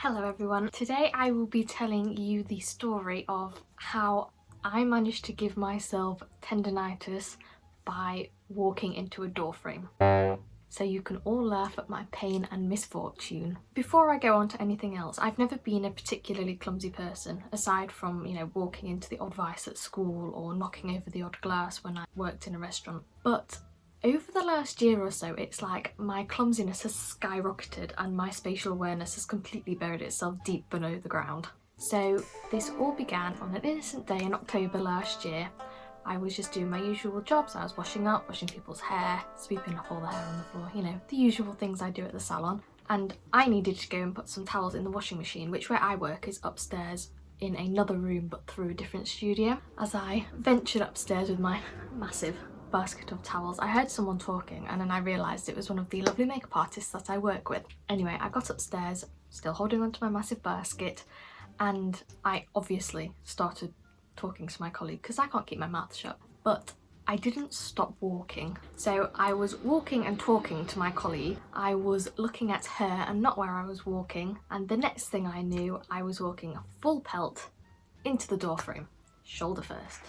Hello everyone. Today I will be telling you the story of how I managed to give myself tendinitis by walking into a door frame. So you can all laugh at my pain and misfortune. Before I go on to anything else, I've never been a particularly clumsy person, aside from, walking into the odd vice at school or knocking over the odd glass when I worked in a restaurant. But over the last year or so, it's like my clumsiness has skyrocketed and my spatial awareness has completely buried itself deep below the ground. So this all began on an innocent day in October last year. I was just doing my usual jobs. I was washing up, washing people's hair, sweeping up all the hair on the floor, the usual things I do at the salon. And I needed to go and put some towels in the washing machine, which where I work is upstairs in another room but through a different studio. As I ventured upstairs with my massive basket of towels, I heard someone talking and then I realised it was one of the lovely makeup artists that I work with. Anyway, I got upstairs, still holding onto my massive basket, and I obviously started talking to my colleague because I can't keep my mouth shut. But I didn't stop walking. So I was walking and talking to my colleague. I was looking at her and not where I was walking, and the next thing I knew, I was walking full pelt into the door frame, shoulder first.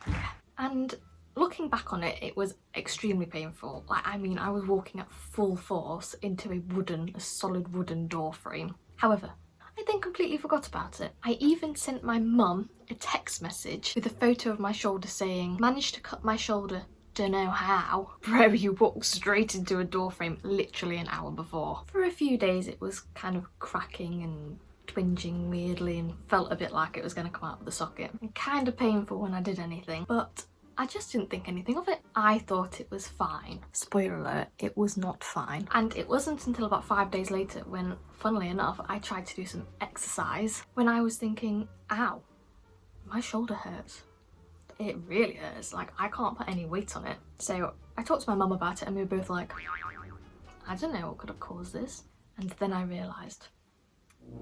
Yeah. And looking back on it, it was extremely painful. I was walking at full force into a solid wooden door frame. However, I then completely forgot about it. I even sent my mum a text message with a photo of my shoulder saying, "Managed to cut my shoulder, dunno how." Bro, you walked straight into a door frame literally an hour before. For a few days it was kind of cracking and twinging weirdly and felt a bit like it was going to come out of the socket. And kind of painful when I did anything, but I just didn't think anything of it. I thought it was fine. Spoiler alert, it was not fine. And it wasn't until about 5 days later when, funnily enough, I tried to do some exercise when I was thinking, ow, my shoulder hurts. It really hurts, I can't put any weight on it. So I talked to my mum about it and we were both like, I don't know what could have caused this. And then I realised,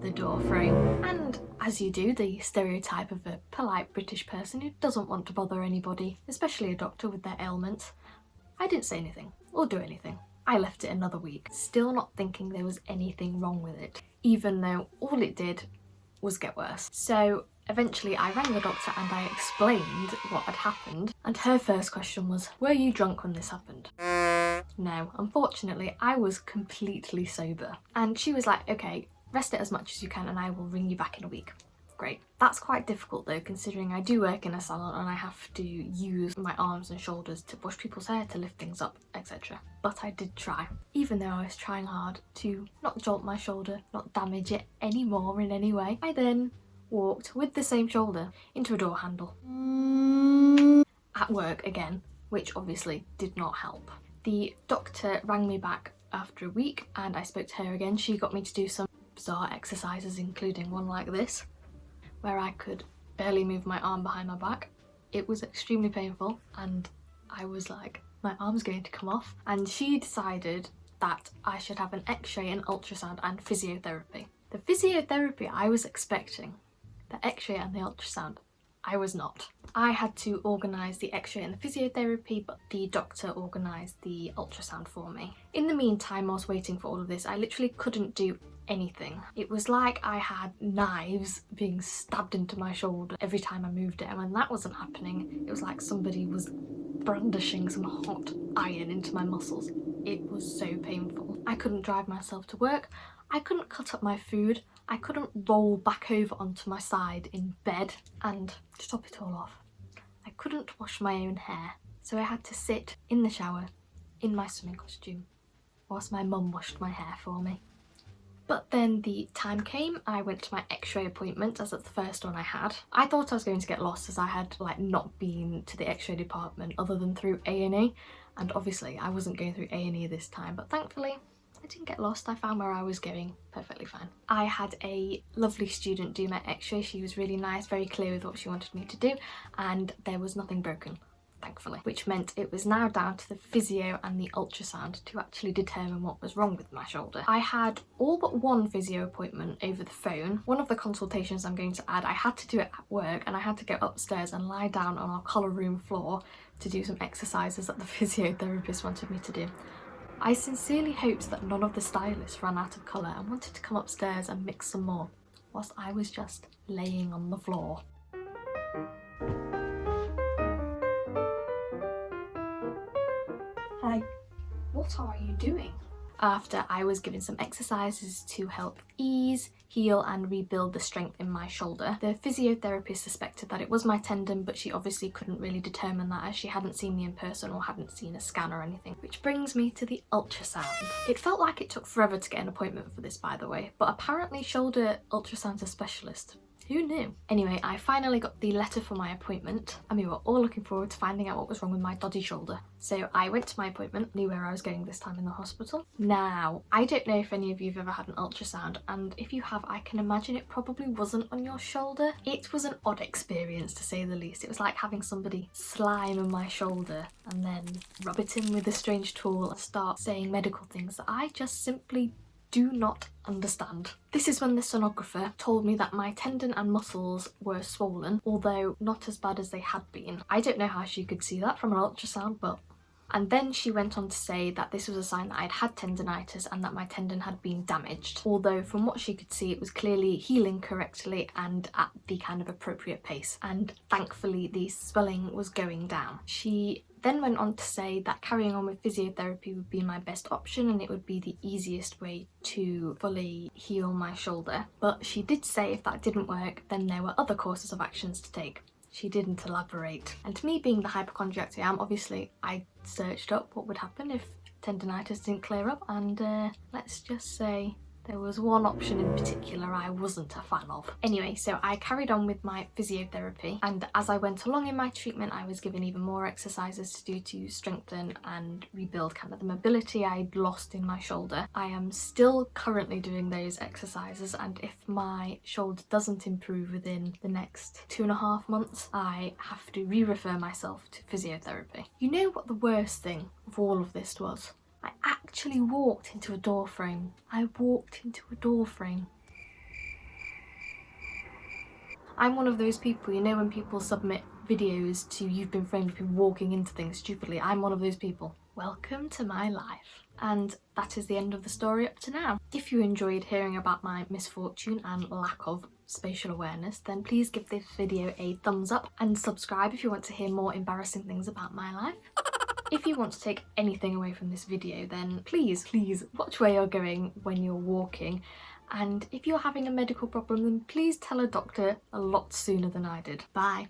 the door frame. And as you do, the stereotype of a polite British person who doesn't want to bother anybody, especially a doctor with their ailments. I didn't say anything or do anything. I left it another week, still not thinking there was anything wrong with it, even though all it did was get worse. So eventually I rang the doctor and I explained what had happened, and her first question was, "Were you drunk when this happened?" No, unfortunately I was completely sober. And she was like, "Okay, rest it as much as you can and I will ring you back in a week." Great. That's quite difficult though, considering I do work in a salon and I have to use my arms and shoulders to wash people's hair, to lift things up, etc. But I did try, even though I was trying hard to not jolt my shoulder, not damage it anymore in any way. I then walked with the same shoulder into a door handle. At work again, which obviously did not help. The doctor rang me back after a week and I spoke to her again. She got me to do some bizarre exercises, including one like this, where I could barely move my arm behind my back. It was extremely painful and I was like, my arm's going to come off. And she decided that I should have an x-ray, an ultrasound and physiotherapy. The physiotherapy I was expecting, the x-ray and the ultrasound I was not. I had to organise the x-ray and the physiotherapy, but the doctor organised the ultrasound for me. In the meantime, I was waiting for all of this. I literally couldn't do anything. It was like I had knives being stabbed into my shoulder every time I moved it, and when that wasn't happening, it was like somebody was brandishing some hot iron into my muscles. It was so painful. I couldn't drive myself to work. I couldn't cut up my food. I couldn't roll back over onto my side in bed, and to top it all off, I couldn't wash my own hair. So I had to sit in the shower in my swimming costume whilst my mum washed my hair for me. But then the time came, I went to my x-ray appointment, as that's the first one I had. I thought I was going to get lost as I had not been to the x-ray department other than through A&E, and obviously I wasn't going through A&E this time, but thankfully I didn't get lost. I found where I was going perfectly fine. I had a lovely student do my x-ray. She was really nice, very clear with what she wanted me to do, and there was nothing broken, thankfully, which meant it was now down to the physio and the ultrasound to actually determine what was wrong with my shoulder. I had all but one physio appointment over the phone. One of the consultations I'm going to add, I had to do it at work and I had to go upstairs and lie down on our colour room floor to do some exercises that the physiotherapist wanted me to do. I sincerely hoped that none of the stylists ran out of colour and wanted to come upstairs and mix some more, whilst I was just laying on the floor. Hi. What are you doing? After I was given some exercises to help ease, heal and rebuild the strength in my shoulder, the physiotherapist suspected that it was my tendon, but she obviously couldn't really determine that as she hadn't seen me in person or hadn't seen a scan or anything. Which brings me to the ultrasound. It felt like it took forever to get an appointment for this, by the way, but apparently shoulder ultrasound's a specialist. Who knew? Anyway, I finally got the letter for my appointment and we were all looking forward to finding out what was wrong with my dodgy shoulder. So I went to my appointment, knew where I was going this time in the hospital. Now, I don't know if any of you have ever had an ultrasound, and if you have, I can imagine it probably wasn't on your shoulder. It was an odd experience, to say the least. It was like having somebody slime on my shoulder and then rub it in with a strange tool and start saying medical things that I just simply do not understand. This is when the sonographer told me that my tendon and muscles were swollen, although not as bad as they had been. I don't know how she could see that from an ultrasound, but... And then she went on to say that this was a sign that I'd had tendinitis and that my tendon had been damaged, although from what she could see it was clearly healing correctly and at the kind of appropriate pace, and thankfully the swelling was going down. She then went on to say that carrying on with physiotherapy would be my best option and it would be the easiest way to fully heal my shoulder. But she did say if that didn't work, then there were other courses of actions to take. She didn't elaborate. And me being the hypochondriac I am, obviously I searched up what would happen if tendinitis didn't clear up, and let's just say there was one option in particular I wasn't a fan of. Anyway, so I carried on with my physiotherapy, and as I went along in my treatment I was given even more exercises to do to strengthen and rebuild kind of the mobility I'd lost in my shoulder. I am still currently doing those exercises, and if my shoulder doesn't improve within the next 2.5 months, I have to re-refer myself to physiotherapy. You know what the worst thing of all of this was? I actually walked into a door frame. I walked into a door frame. I'm one of those people, you know when people submit videos to You've Been Framed of people walking into things stupidly? I'm one of those people. Welcome to my life. And that is the end of the story up to now. If you enjoyed hearing about my misfortune and lack of spatial awareness, then please give this video a thumbs up and subscribe if you want to hear more embarrassing things about my life. If you want to take anything away from this video, then please watch where you're going when you're walking, and if you're having a medical problem then please tell a doctor a lot sooner than I did. Bye.